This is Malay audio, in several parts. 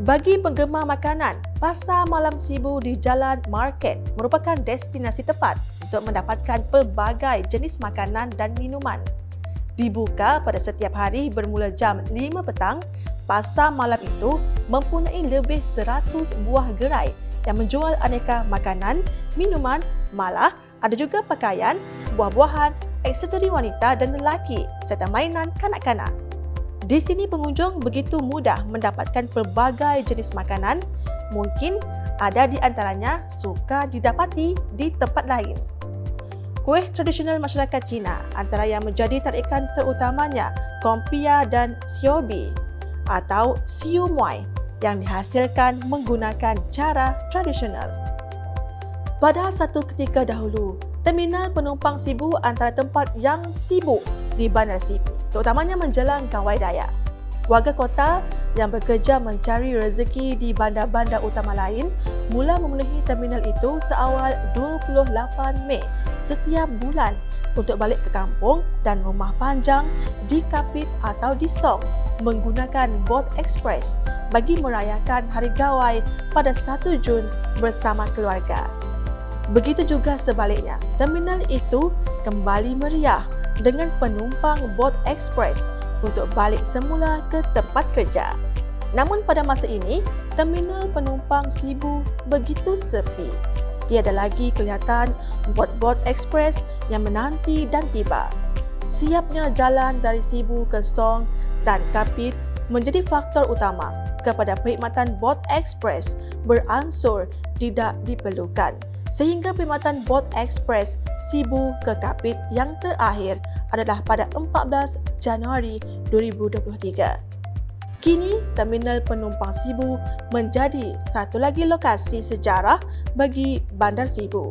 Bagi penggemar makanan, Pasar Malam Sibu di Jalan Market merupakan destinasi tepat untuk mendapatkan pelbagai jenis makanan dan minuman. Dibuka pada setiap hari bermula jam 5 petang, pasar malam itu mempunyai lebih 100 buah gerai yang menjual aneka makanan, minuman, malah ada juga pakaian, buah-buahan, aksesori wanita dan lelaki serta mainan kanak-kanak. Di sini pengunjung begitu mudah mendapatkan pelbagai jenis makanan, mungkin ada di antaranya sukar didapati di tempat lain. Kuih tradisional masyarakat Cina antara yang menjadi tarikan terutamanya kompia dan siobi atau siu muai yang dihasilkan menggunakan cara tradisional. Pada satu ketika dahulu, terminal penumpang Sibu antara tempat yang sibuk di Bandar Sibu, terutamanya menjelang Kawai Daya. Warga kota yang bekerja mencari rezeki di bandar-bandar utama lain mula memenuhi terminal itu seawal 28 Mei setiap bulan untuk balik ke kampung dan rumah panjang di Kapit atau di Song menggunakan bot ekspres bagi merayakan Hari Gawai pada 1 Jun bersama keluarga. Begitu juga sebaliknya, terminal itu kembali meriah dengan penumpang bot ekspres untuk balik semula ke tempat kerja. Namun pada masa ini, terminal penumpang Sibu begitu sepi. Tiada lagi kelihatan bot-bot ekspres yang menanti dan tiba. Siapnya jalan dari Sibu ke Song dan Kapit menjadi faktor utama kepada perkhidmatan bot ekspres beransur tidak diperlukan. Sehingga perkhidmatan bot ekspres Sibu ke Kapit yang terakhir adalah pada 14 Januari 2023. Kini, terminal penumpang Sibu menjadi satu lagi lokasi sejarah bagi Bandar Sibu.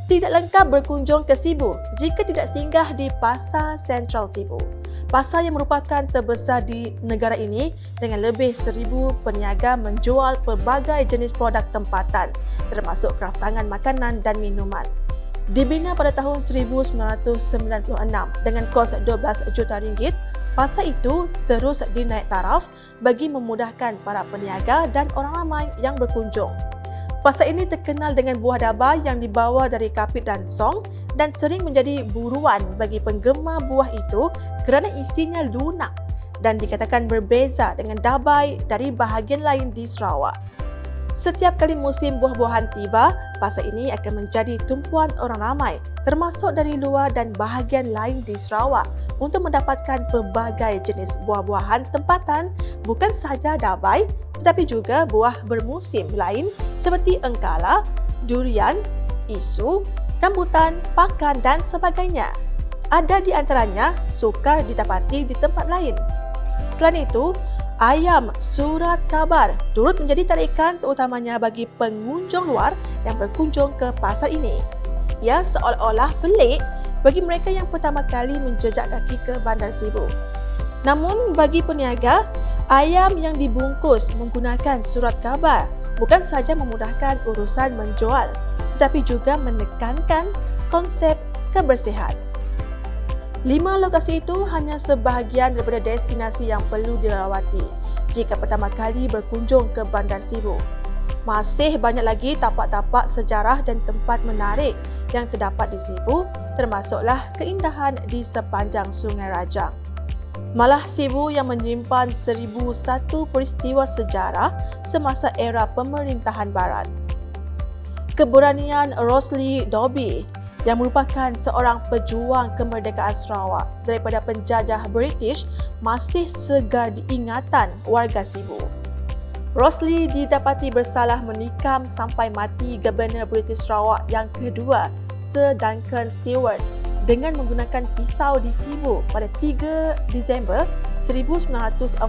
Tidak lengkap berkunjung ke Sibu jika tidak singgah di Pasar Sentral Sibu. Pasar yang merupakan terbesar di negara ini dengan lebih 1,000 peniaga menjual pelbagai jenis produk tempatan termasuk kraftangan makanan dan minuman. Dibina pada tahun 1996 dengan kos 12 juta ringgit, pasar itu terus dinaik taraf bagi memudahkan para peniaga dan orang ramai yang berkunjung. Pasar ini terkenal dengan buah daba yang dibawa dari Kapit dan Song dan sering menjadi buruan bagi penggemar buah itu kerana isinya lunak dan dikatakan berbeza dengan dabai dari bahagian lain di Sarawak. Setiap kali musim buah-buahan tiba, pasar ini akan menjadi tumpuan orang ramai termasuk dari luar dan bahagian lain di Sarawak untuk mendapatkan pelbagai jenis buah-buahan tempatan bukan sahaja dabai tetapi juga buah bermusim lain seperti engkala, durian, isu, rambutan, pakan dan sebagainya. Ada di antaranya sukar didapati di tempat lain. Selain itu, ayam surat khabar turut menjadi tarikan terutamanya bagi pengunjung luar yang berkunjung ke pasar ini. Ia seolah-olah pelik bagi mereka yang pertama kali menjejak kaki ke Bandar Sibu. Namun bagi peniaga, ayam yang dibungkus menggunakan surat khabar bukan sahaja memudahkan urusan menjual tetapi juga menekankan konsep kebersihan. 5 lokasi itu hanya sebahagian daripada destinasi yang perlu dilawati jika pertama kali berkunjung ke Bandar Sibu. Masih banyak lagi tapak-tapak sejarah dan tempat menarik yang terdapat di Sibu, termasuklah keindahan di sepanjang Sungai Rajang. Malah Sibu yang menyimpan 1001 peristiwa sejarah semasa era pemerintahan barat. Keberanian Rosli Dobbie yang merupakan seorang pejuang kemerdekaan Sarawak daripada penjajah British masih segar diingatan warga Sibu. Rosli didapati bersalah menikam sampai mati Gubernur British Sarawak yang kedua, Sir Duncan Stewart dengan menggunakan pisau di Sibu pada 3 Disember 1949.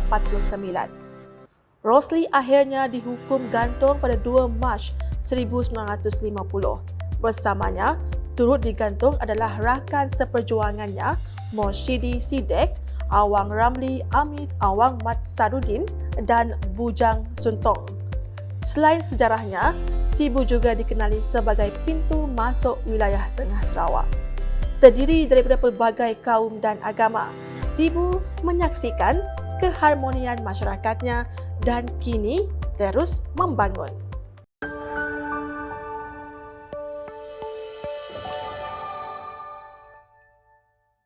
Rosli akhirnya dihukum gantung pada 2 Mac 1950. Bersamanya, turut digantung adalah rakan seperjuangannya Morshidi Sidek, Awang Ramli Amit Awang Mat Sarudin dan Bujang Suntong. Selain sejarahnya, Sibu juga dikenali sebagai pintu masuk wilayah Tengah Sarawak. Terdiri daripada pelbagai kaum dan agama, Sibu menyaksikan keharmonian masyarakatnya dan kini terus membangun.